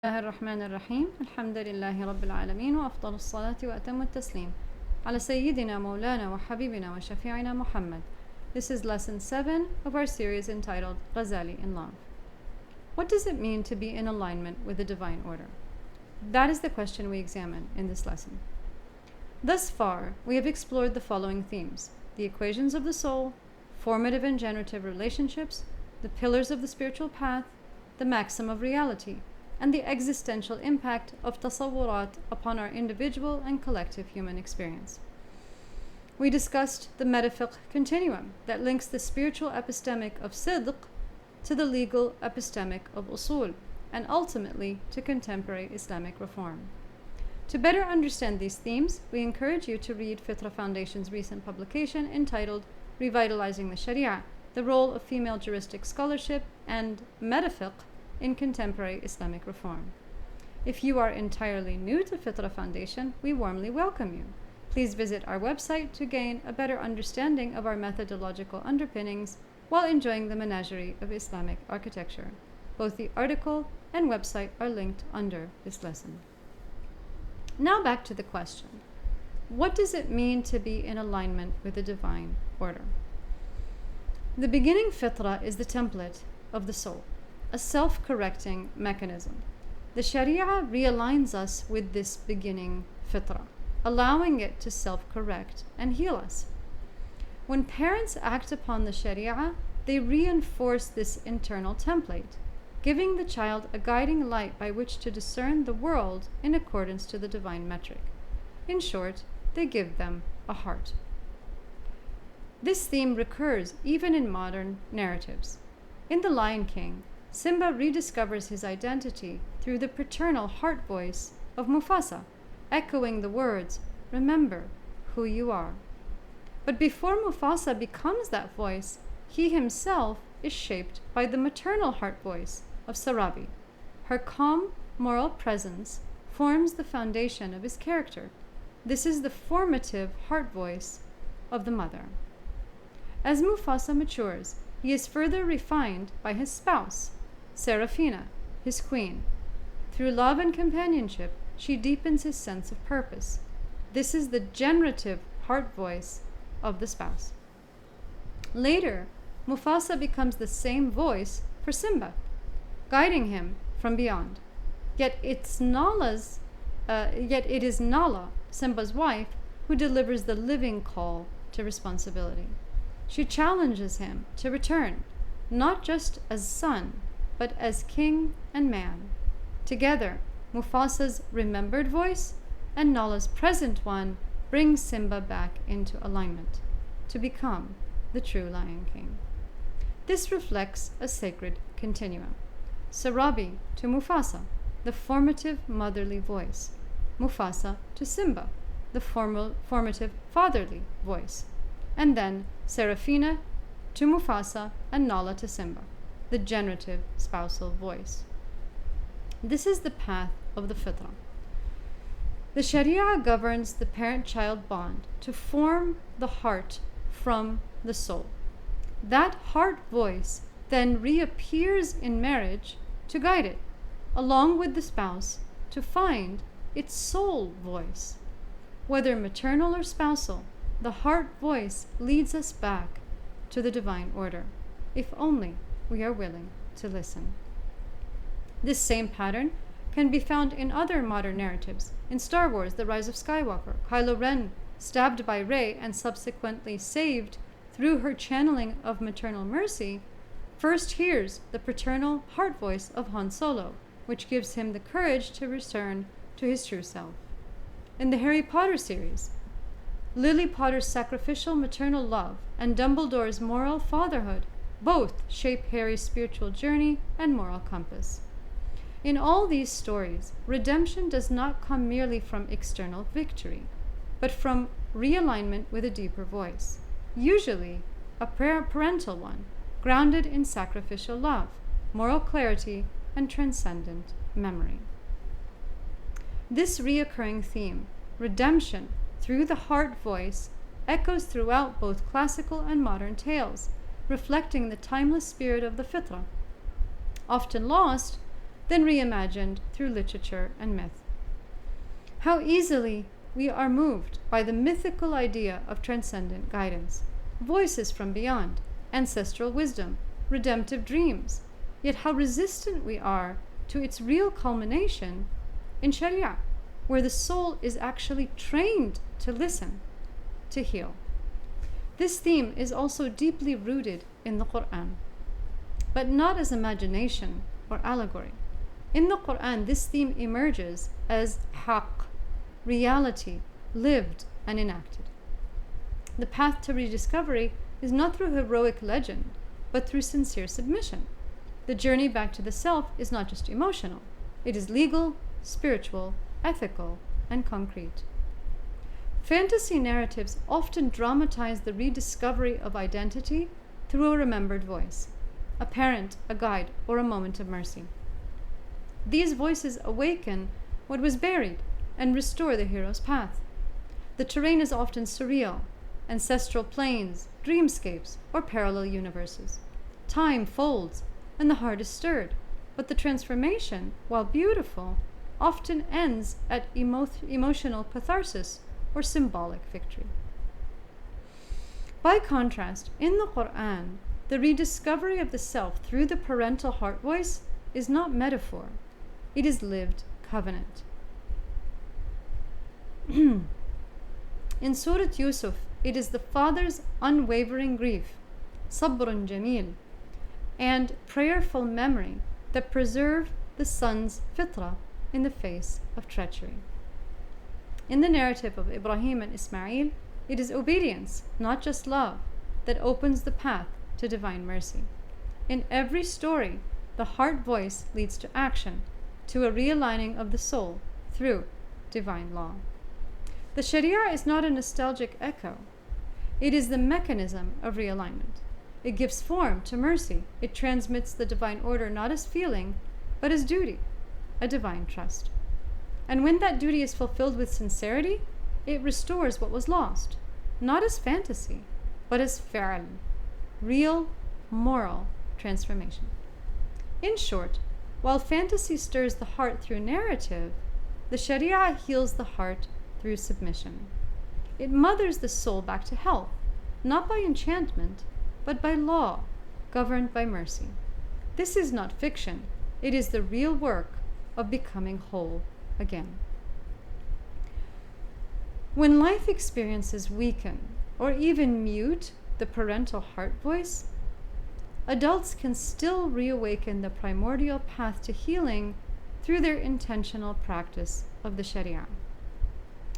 الله الرحمن الرحيم الحمد لله رب العالمين وأفضل الصلاة وأتم التسليم على سيدنا مولانا وحبيبنا وشفيعنا محمد. This is lesson 7 of our series entitled Ghazali in Love. What does it mean to be in alignment with the divine order? That is the question we examine in this lesson. Thus far, we have explored the following themes: the equations of the soul, formative and generative relationships, the pillars of the spiritual path, the maxim of reality, and the existential impact of tasawwurat upon our individual and collective human experience. We discussed the metafiqh continuum that links the spiritual epistemic of sidq to the legal epistemic of usul, and ultimately to contemporary Islamic reform. To better understand these themes, we encourage you to read Fitra Foundation's recent publication entitled Revitalizing the Sharia, the Role of Female Juristic Scholarship and Metafiqh in Contemporary Islamic Reform. If you are entirely new to Fitra Foundation, we warmly welcome you. Please visit our website to gain a better understanding of our methodological underpinnings while enjoying the menagerie of Islamic architecture. Both the article and website are linked under this lesson. Now back to the question. What does it mean to be in alignment with the divine order? The beginning fitra is the template of the soul, a self-correcting mechanism. The Sharia realigns us with this beginning fitra, allowing it to self-correct and heal us. When parents act upon the Sharia, they reinforce this internal template, giving the child a guiding light by which to discern the world in accordance to the divine metric. In short, they give them a heart. This theme recurs even in modern narratives. In The Lion King, Simba rediscovers his identity through the paternal heart voice of Mufasa, echoing the words, "Remember who you are." But before Mufasa becomes that voice, he himself is shaped by the maternal heart voice of Sarabi. Her calm moral presence forms the foundation of his character. This is the formative heart voice of the mother. As Mufasa matures, he is further refined by his spouse, Serafina, his queen. Through love and companionship, she deepens his sense of purpose. This is the generative heart voice of the spouse. Later, Mufasa becomes the same voice for Simba, guiding him from beyond. Yet it is Nala, Simba's wife, who delivers the living call to responsibility. She challenges him to return, not just as son, but as king and man. Together, Mufasa's remembered voice and Nala's present one brings Simba back into alignment to become the true Lion King. This reflects a sacred continuum. Sarabi to Mufasa, the formative motherly voice. Mufasa to Simba, the formative fatherly voice. And then Serafina to Mufasa and Nala to Simba, the generative spousal voice. This is the path of the fitrah. The Sharia governs the parent-child bond to form the heart from the soul. That heart voice then reappears in marriage to guide it, along with the spouse, to find its soul voice. Whether maternal or spousal, the heart voice leads us back to the divine order, if only we are willing to listen. This same pattern can be found in other modern narratives. In Star Wars: The Rise of Skywalker, Kylo Ren, stabbed by Rey and subsequently saved through her channeling of maternal mercy, first hears the paternal heart voice of Han Solo, which gives him the courage to return to his true self. In the Harry Potter series, Lily Potter's sacrificial maternal love and Dumbledore's moral fatherhood both shape Harry's spiritual journey and moral compass. In all these stories, redemption does not come merely from external victory, but from realignment with a deeper voice, usually a parental one, grounded in sacrificial love, moral clarity, and transcendent memory. This reoccurring theme, redemption through the heart voice, echoes throughout both classical and modern tales, reflecting the timeless spirit of the fitrah. Often lost, then reimagined through literature and myth. How easily we are moved by the mythical idea of transcendent guidance, voices from beyond, ancestral wisdom, redemptive dreams, yet how resistant we are to its real culmination in Sharia, where the soul is actually trained to listen, to heal. This theme is also deeply rooted in the Quran, but not as imagination or allegory. In the Quran, this theme emerges as haqq, reality, lived and enacted. The path to rediscovery is not through heroic legend, but through sincere submission. The journey back to the self is not just emotional, it is legal, spiritual, ethical, and concrete. Fantasy narratives often dramatize the rediscovery of identity through a remembered voice, a parent, a guide, or a moment of mercy. These voices awaken what was buried and restore the hero's path. The terrain is often surreal, ancestral plains, dreamscapes, or parallel universes. Time folds, and the heart is stirred, but the transformation, while beautiful, often ends at emotional catharsis or symbolic victory. By contrast, in the Quran, the rediscovery of the self through the parental heart voice is not metaphor, it is lived covenant. In Sūrat Yusuf, it is the father's unwavering grief, sabrun jameel, and prayerful memory that preserve the son's fitrah in the face of treachery. In the narrative of Ibrahim and Ismail, it is obedience, not just love, that opens the path to divine mercy. In every story, the heart voice leads to action, to a realigning of the soul through divine law. The Sharia is not a nostalgic echo. It is the mechanism of realignment. It gives form to mercy. It transmits the divine order not as feeling, but as duty, a divine trust. And when that duty is fulfilled with sincerity, it restores what was lost, not as fantasy, but as fa'al, real, moral transformation. In short, while fantasy stirs the heart through narrative, the Sharia heals the heart through submission. It mothers the soul back to health, not by enchantment, but by law, governed by mercy. This is not fiction. It is the real work of becoming whole again. When life experiences weaken or even mute the parental heart voice, adults can still reawaken the primordial path to healing through their intentional practice of the Sharia.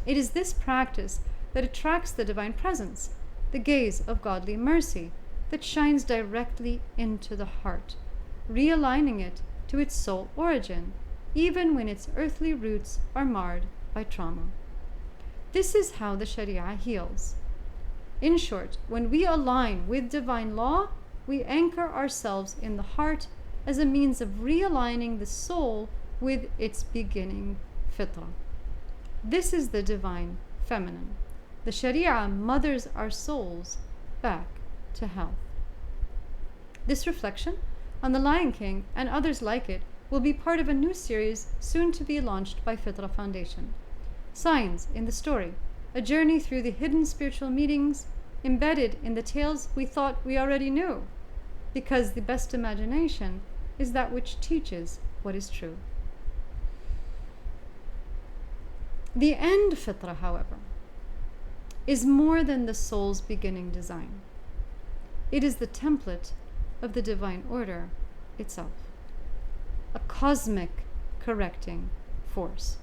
It is this practice that attracts the divine presence, the gaze of godly mercy that shines directly into the heart, realigning it to its soul origin, even when its earthly roots are marred by trauma. This is how the Sharia heals. In short, when we align with divine law, we anchor ourselves in the heart as a means of realigning the soul with its beginning fitrah. This is the divine feminine. The Sharia mothers our souls back to health. This reflection on the Lion King and others like it will be part of a new series soon to be launched by Fitrah Foundation. Signs in the story, a journey through the hidden spiritual meanings embedded in the tales we thought we already knew, because the best imagination is that which teaches what is true. The end fitrah, however, is more than the soul's beginning design. It is the template of the divine order itself, a cosmic correcting force.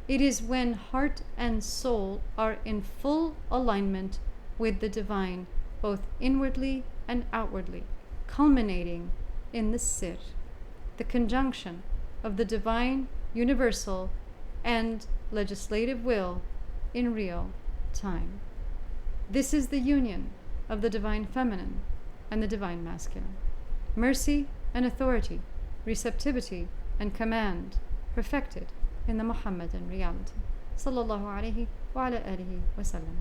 It is when heart and soul are in full alignment with the divine, both inwardly and outwardly, culminating in the sir, the conjunction of the divine, universal, and legislative will in real time. This is the union of the divine feminine and the divine masculine. Mercy and authority, receptivity and command, perfected in the Muhammadan reality. Sallallahu alayhi wa ala alihi wa sallam.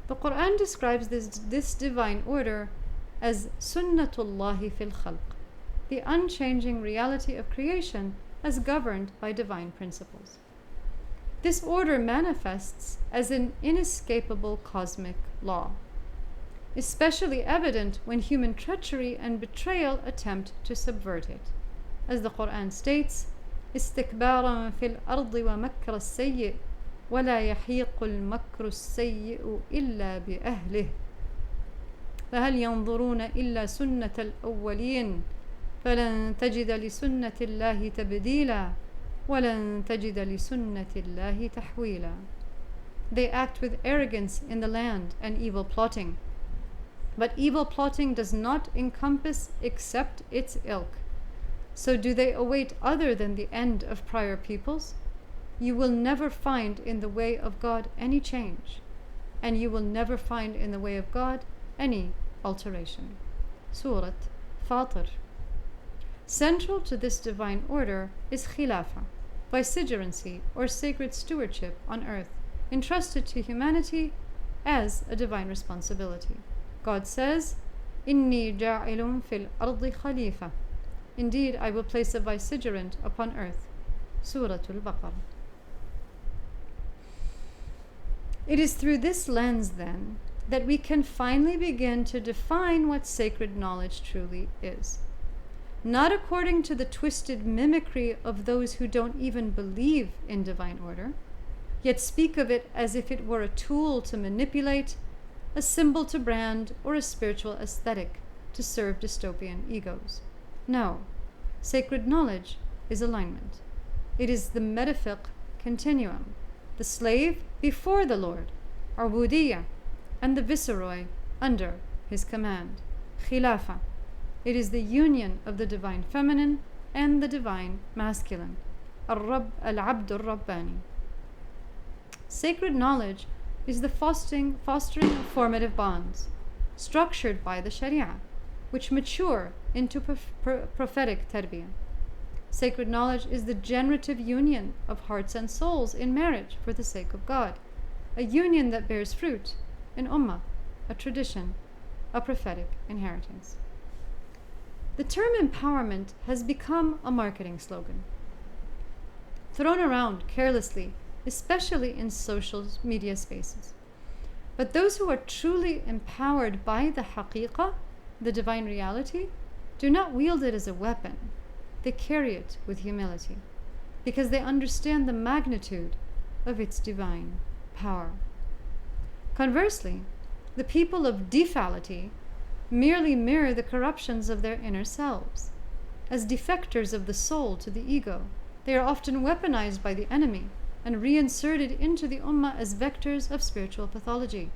The Quran describes this divine order as sunnatullahi fil khalq, the unchanging reality of creation as governed by divine principles. This order manifests as an inescapable cosmic law, especially evident when human treachery and betrayal attempt to subvert it. As the Quran states, استكبارا في الأرض ومكر السيء ولا يحيق المكر السيء إلا بأهله فهل ينظرون إلا سنة الأولين فلن تجد لسنة الله تبديلا وَلَن تَجِدَ لِسُنَّةِ اللَّهِ تَحْوِيلًا. They act with arrogance in the land and evil plotting. But evil plotting does not encompass except its ilk. So do they await other than the end of prior peoples? You will never find in the way of God any change, and you will never find in the way of God any alteration. Sūrat Fatir. Central to this divine order is Khilafah, vicegerency or sacred stewardship on earth, entrusted to humanity as a divine responsibility. God says, إِنِّي جَاعِلٌ فِي الْأَرْضِ خَلِيفَةً. Indeed, I will place a vicegerent upon earth. Sūrat al-Baqarah. It is through this lens, then, that we can finally begin to define what sacred knowledge truly is. Not according to the twisted mimicry of those who don't even believe in divine order, yet speak of it as if it were a tool to manipulate, a symbol to brand, or a spiritual aesthetic to serve dystopian egos. No, sacred knowledge is alignment. It is the metafiqh continuum, the slave before the Lord, ubudiyya, and the viceroy under his command, khilafah. It is the union of the divine feminine and the divine masculine, al-Rabb al-Abd al-Rabbani. Sacred knowledge is the fostering of formative bonds, structured by the Sharia, which mature into prophetic tarbiyah. Sacred knowledge is the generative union of hearts and souls in marriage for the sake of God, a union that bears fruit, an ummah, a tradition, a prophetic inheritance. The term empowerment has become a marketing slogan, thrown around carelessly, especially in social media spaces. But those who are truly empowered by the haqiqah, the divine reality, do not wield it as a weapon. They carry it with humility, because they understand the magnitude of its divine power. Conversely, the people of defality merely mirror the corruptions of their inner selves. As defectors of the soul to the ego, they are often weaponized by the enemy and reinserted into the ummah as vectors of spiritual pathology,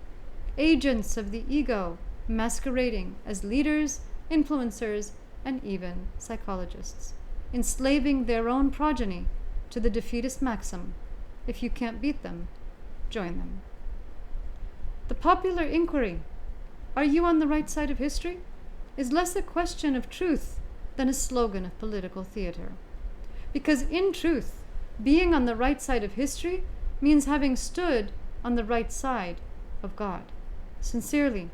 agents of the ego masquerading as leaders, influencers, and even psychologists, enslaving their own progeny to the defeatist maxim, if you can't beat them, join them. The popular inquiry, are you on the right side of history, is less a question of truth than a slogan of political theater. Because in truth, being on the right side of history means having stood on the right side of God, sincerely,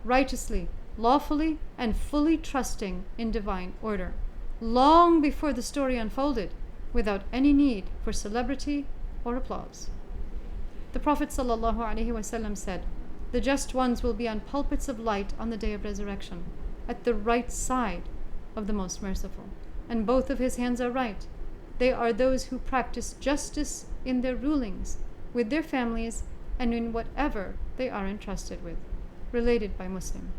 righteously, lawfully, and fully trusting in divine order, long before the story unfolded, without any need for celebrity or applause. The Prophet ﷺ said, "The just ones will be on pulpits of light on the day of resurrection, at the right side of the most merciful, and both of his hands are right. They are those who practice justice in their rulings, with their families, and in whatever they are entrusted with." Related by Muslim.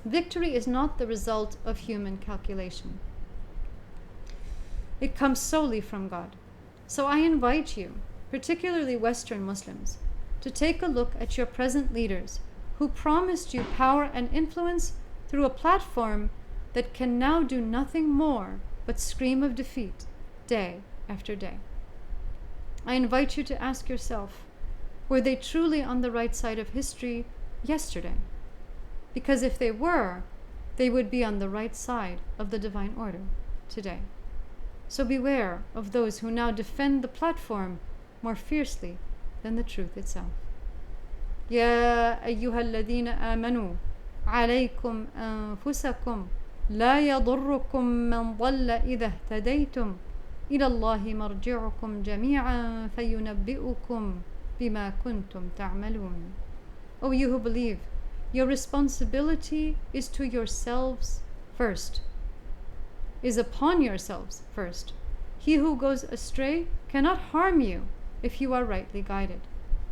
Victory is not the result of human calculation. It comes solely from God. So I invite you, particularly Western Muslims, to take a look at your present leaders who promised you power and influence through a platform that can now do nothing more but scream of defeat day after day. I invite you to ask yourself, were they truly on the right side of history yesterday? Because if they were, they would be on the right side of the divine order today. So beware of those who now defend the platform more fiercely than the truth itself. يا أيها الذين آمنوا عليكم أنفسكم لا يضركم من ضل إذا اهتديتم إلى الله مرجعكم جميعا فينبئكم بما كنتم تعملون. O you who believe, your responsibility is to yourselves first, is upon yourselves first. He who goes astray cannot harm you if you are rightly guided.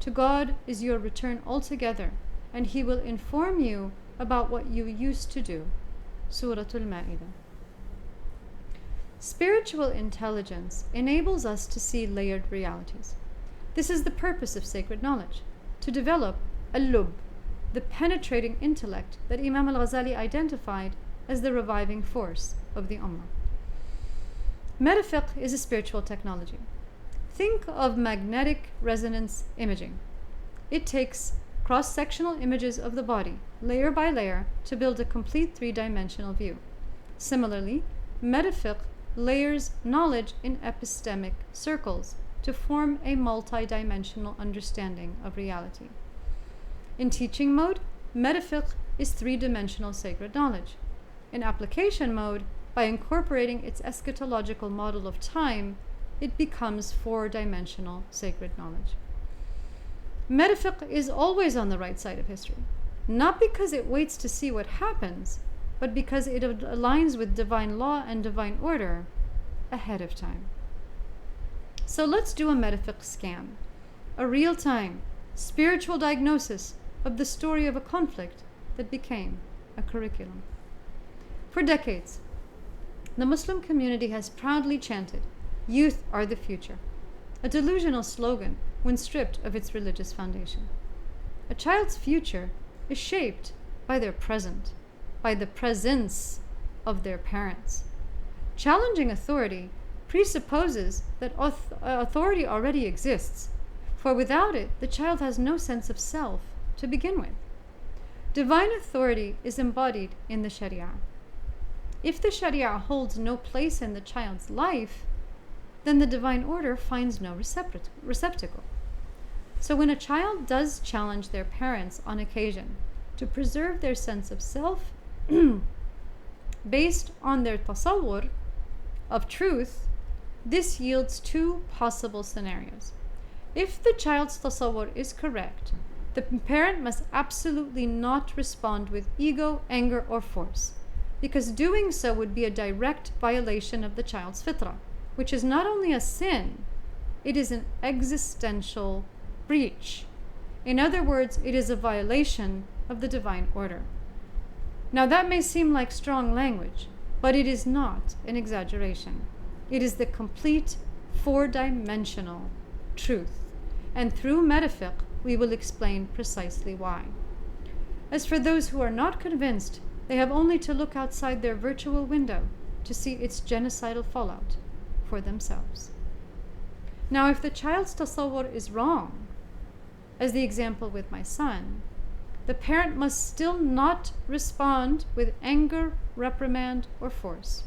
To God is your return altogether, and He will inform you about what you used to do. Sūrat al-Mā'idah. Spiritual intelligence enables us to see layered realities. This is the purpose of sacred knowledge, to develop al-lub, the penetrating intellect that Imam al-Ghazali identified as the reviving force of the Ummah. Metafiqh is a spiritual technology. Think of magnetic resonance imaging. It takes cross-sectional images of the body, layer by layer, to build a complete three-dimensional view. Similarly, metafiqh layers knowledge in epistemic circles to form a multi-dimensional understanding of reality. In teaching mode, metafiqh is three-dimensional sacred knowledge. In application mode, by incorporating its eschatological model of time, it becomes four-dimensional sacred knowledge. Metafiqh is always on the right side of history, not because it waits to see what happens, but because it aligns with divine law and divine order ahead of time. So let's do a metafiqh scan, a real-time spiritual diagnosis of the story of a conflict that became a curriculum. For decades, the Muslim community has proudly chanted, "Youth are the future," a delusional slogan when stripped of its religious foundation. A child's future is shaped by their present, by the presence of their parents. Challenging authority presupposes that authority already exists, for without it, the child has no sense of self to begin with. Divine authority is embodied in the Sharia. If the Sharia holds no place in the child's life, then the divine order finds no receptacle. So when a child does challenge their parents on occasion to preserve their sense of self based on their tasawwur of truth, this yields two possible scenarios. If the child's tasawwur is correct, the parent must absolutely not respond with ego, anger, or force, because doing so would be a direct violation of the child's fitrah, which is not only a sin, it is an existential breach. In other words, it is a violation of the divine order. Now that may seem like strong language, but it is not an exaggeration. It is the complete four-dimensional truth, and through metafiqh we will explain precisely why. As for those who are not convinced, they have only to look outside their virtual window to see its genocidal fallout for themselves. Now, if the child's tasawwur is wrong, as the example with my son, the parent must still not respond with anger, reprimand, or force,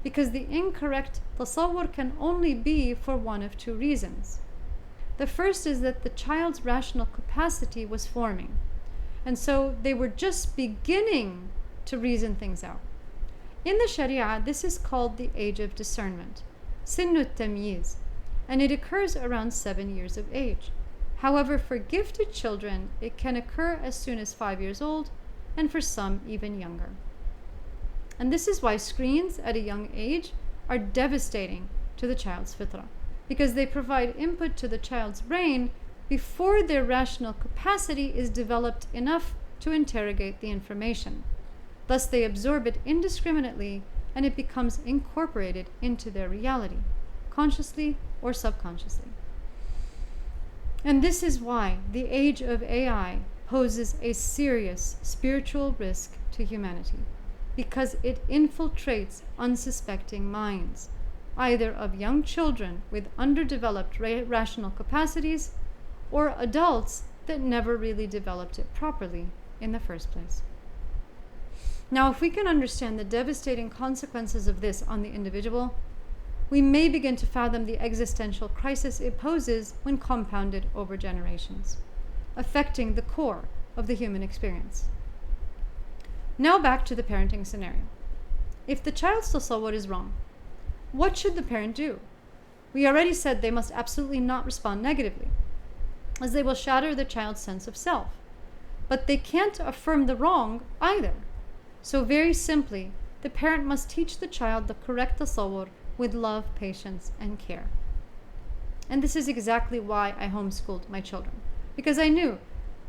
because the incorrect tasawwur can only be for one of two reasons. The first is that the child's rational capacity was forming, and so they were just beginning to reason things out. In the Sharia, this is called the age of discernment, Sinnut Tamyiz, and it occurs around 7 years of age. However, for gifted children, it can occur as soon as 5 years old, and for some even younger. And this is why screens at a young age are devastating to the child's fitrah, because they provide input to the child's brain before their rational capacity is developed enough to interrogate the information. Thus, they absorb it indiscriminately, and it becomes incorporated into their reality, consciously or subconsciously. And this is why the age of AI poses a serious spiritual risk to humanity, because it infiltrates unsuspecting minds, either of young children with underdeveloped rational capacities or adults that never really developed it properly in the first place. Now, if we can understand the devastating consequences of this on the individual, we may begin to fathom the existential crisis it poses when compounded over generations, affecting the core of the human experience. Now back to the parenting scenario. If the child's tasawwur is wrong, what should the parent do? We already said they must absolutely not respond negatively, as they will shatter the child's sense of self. But they can't affirm the wrong either. So very simply, the parent must teach the child the correct tasawwur with love, patience, and care. And this is exactly why I homeschooled my children, because I knew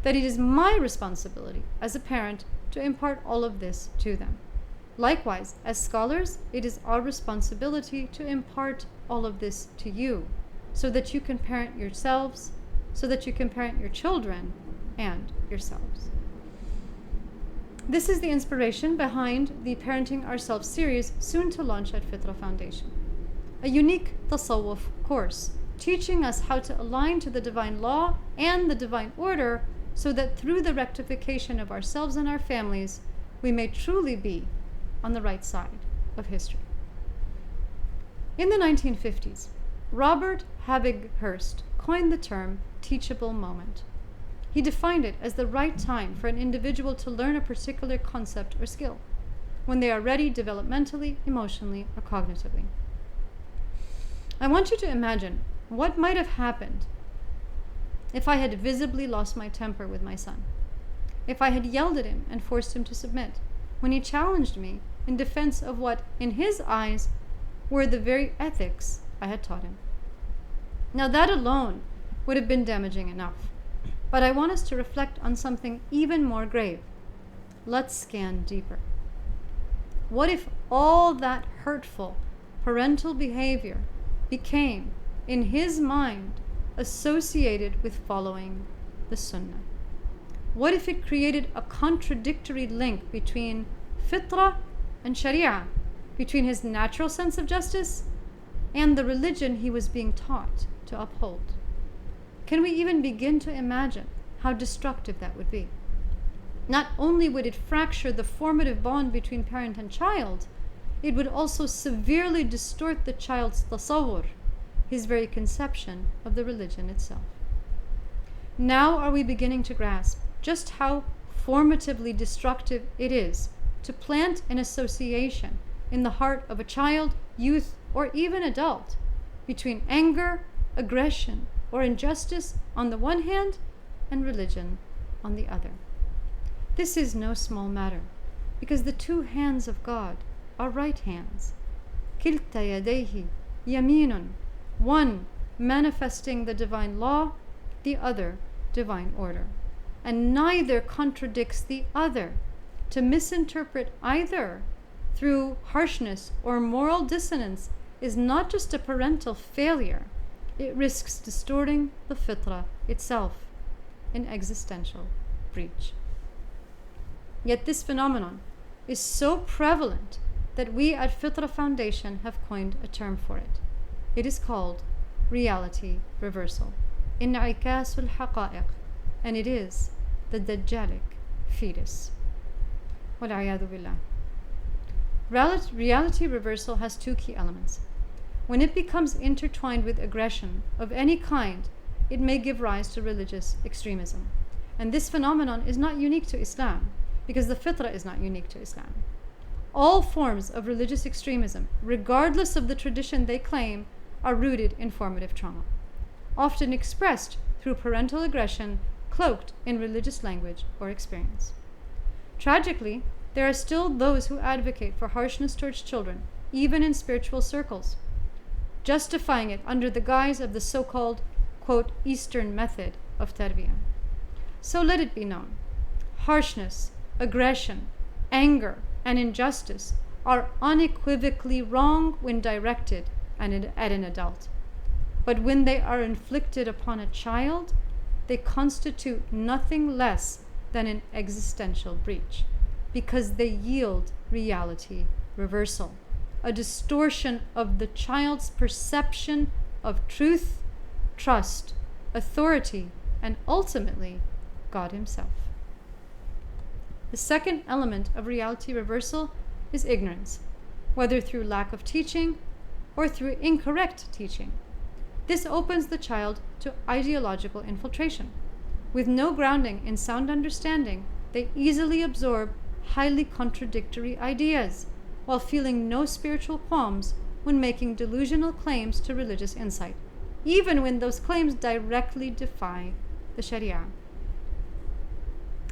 that it is my responsibility as a parent to impart all of this to them. Likewise, as scholars, it is our responsibility to impart all of this to you, so that you can parent yourselves, so that you can parent your children and yourselves. This is the inspiration behind the Parenting Ourselves series, soon to launch at Fitra Foundation. A unique tasawwuf course, teaching us how to align to the divine law and the divine order, so that through the rectification of ourselves and our families, we may truly be on the right side of history. In the 1950s, Robert Habig Hurst coined the term teachable moment. He defined it as the right time for an individual to learn a particular concept or skill, when they are ready developmentally, emotionally, or cognitively. I want you to imagine what might have happened if I had visibly lost my temper with my son, if I had yelled at him and forced him to submit, when he challenged me in defense of what, in his eyes, were the very ethics I had taught him. Now that alone would have been damaging enough, but I want us to reflect on something even more grave. Let's scan deeper. What if all that hurtful parental behavior became, in his mind, associated with following the Sunnah? What if it created a contradictory link between Fitra and Sharia, between his natural sense of justice and the religion he was being taught to uphold? Can we even begin to imagine how destructive that would be? Not only would it fracture the formative bond between parent and child, it would also severely distort the child's tasawwur, his very conception of the religion itself. Now are we beginning to grasp just how formatively destructive it is to plant an association in the heart of a child, youth, or even adult between anger, aggression, or injustice on the one hand and religion on the other. This is no small matter, because the two hands of God are right hands. Kilta yadayhi yaminun, one manifesting the divine law, the other divine order. And neither contradicts the other. To misinterpret either through harshness or moral dissonance is not just a parental failure, it risks distorting the fitrah itself, an existential breach. Yet this phenomenon is so prevalent that we at Fitra Foundation have coined a term for it. It is called reality reversal, انعكاس الحقائق, and it is the Dajjalic fetus. وَالْعِيَاذُ بِاللَّهِ. Reality reversal has two key elements. When it becomes intertwined with aggression of any kind, it may give rise to religious extremism. And this phenomenon is not unique to Islam, because the fitrah is not unique to Islam. All forms of religious extremism, regardless of the tradition they claim, are rooted in formative trauma, often expressed through parental aggression, cloaked in religious language or experience. Tragically, there are still those who advocate for harshness towards children, even in spiritual circles, justifying it under the guise of the so-called, quote, Eastern method of tarbiyah. So let it be known, harshness, aggression, anger, and injustice are unequivocally wrong when directed at an adult. But when they are inflicted upon a child, they constitute nothing less than an existential breach, because they yield reality reversal, a distortion of the child's perception of truth, trust, authority, and ultimately God Himself. The second element of reality reversal is ignorance, whether through lack of teaching or through incorrect teaching. This opens the child to ideological infiltration. With no grounding in sound understanding, they easily absorb highly contradictory ideas, while feeling no spiritual qualms when making delusional claims to religious insight, even when those claims directly defy the Sharia.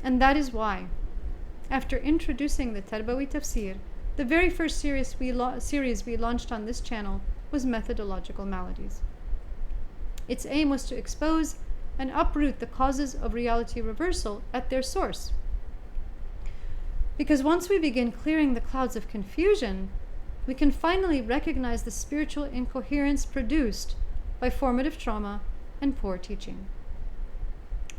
And that is why, after introducing the Tarbawi Tafsir, the very first series we launched on this channel was Methodological Maladies. Its aim was to expose and uproot the causes of reality reversal at their source. Because once we begin clearing the clouds of confusion, we can finally recognize the spiritual incoherence produced by formative trauma and poor teaching.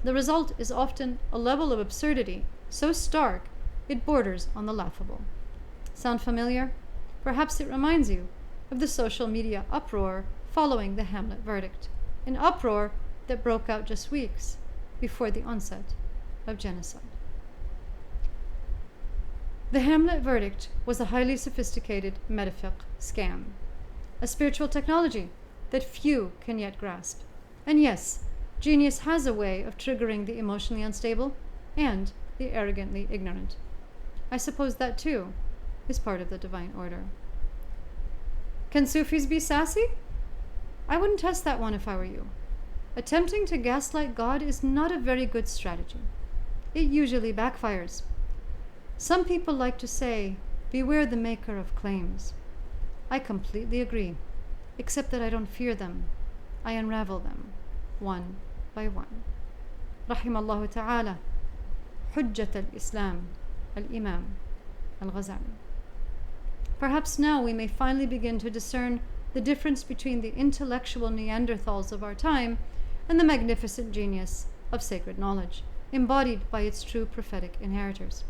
The result is often a level of absurdity so stark it borders on the laughable. Sound familiar? Perhaps it reminds you of the social media uproar following the Hamlet verdict, an uproar that broke out just weeks before the onset of genocide. The Hamlet verdict was a highly sophisticated metafiqh scam, a spiritual technology that few can yet grasp. And yes, genius has a way of triggering the emotionally unstable and the arrogantly ignorant. I suppose that too is part of the divine order. Can Sufis be sassy? I wouldn't test that one if I were you. Attempting to gaslight God is not a very good strategy. It usually backfires. Some people like to say, beware the maker of claims. I completely agree, except that I don't fear them. I unravel them, one by one. Rahimallahu ta'ala, Hujjat al-Islam, al-Imam al-Ghazali. Perhaps now we may finally begin to discern the difference between the intellectual Neanderthals of our time and the magnificent genius of sacred knowledge, embodied by its true prophetic inheritors.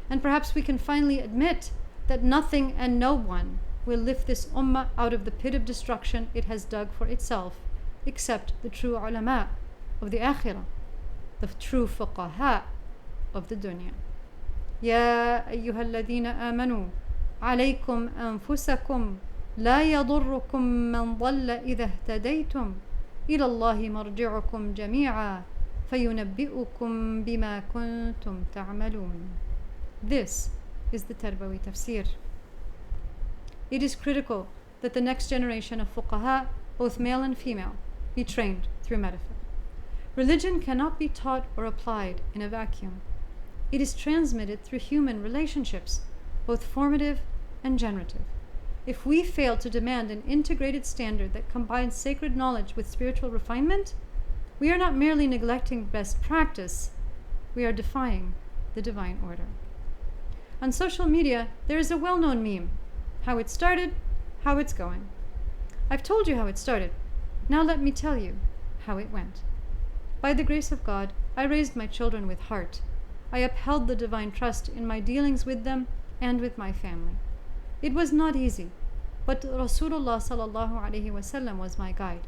And perhaps we can finally admit that nothing and no one will lift this ummah out of the pit of destruction it has dug for itself, except the true ulama of the akhirah, the true fuqaha of the dunya. Ya ayyuha alladhina amanu, alaykum anfusakum, la yadurrukum man dhalla idha ihtadaytum, ila Allahi marji'ukum jami'a, fayunabbi'ukum bima kuntum ta'malun. This is the Tarbawi Tafsir. It is critical that the next generation of fuqaha, both male and female, be trained through metafiqh. Religion cannot be taught or applied in a vacuum. It is transmitted through human relationships, both formative and generative. If we fail to demand an integrated standard that combines sacred knowledge with spiritual refinement, we are not merely neglecting best practice, we are defying the divine order. On social media, there is a well-known meme. How it started, how it's going. I've told you how it started. Now let me tell you how it went. By the grace of God, I raised my children with heart. I upheld the divine trust in my dealings with them and with my family. It was not easy, but Rasulullah ﷺ was my guide.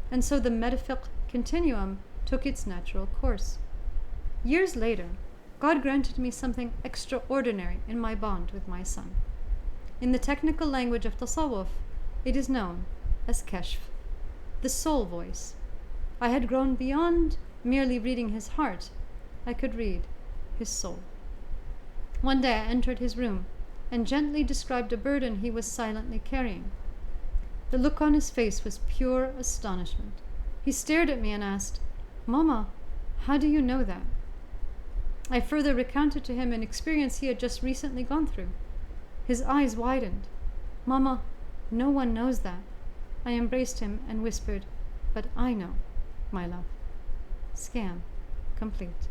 And so the metafiqh continuum took its natural course. Years later, God granted me something extraordinary in my bond with my son. In the technical language of tasawwuf, it is known as kashf, the soul voice. I had grown beyond merely reading his heart. I could read his soul. One day I entered his room and gently described a burden he was silently carrying. The look on his face was pure astonishment. He stared at me and asked, "Mama, how do you know that?" I further recounted to him an experience he had just recently gone through. His eyes widened. "Mama, no one knows that." I embraced him and whispered, "But I know, my love." Scam complete.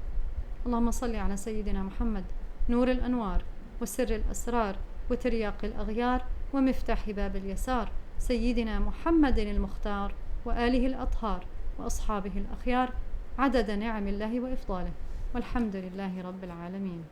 اللهم صل على سيدنا محمد نور الأنوار وسر الأسرار وترياق الأغيار ومفتاح باب اليسار سيدنا محمد المختار وآله الأطهار وأصحابه الأخيار عدد نعم الله وإفضاله والحمد لله رب العالمين.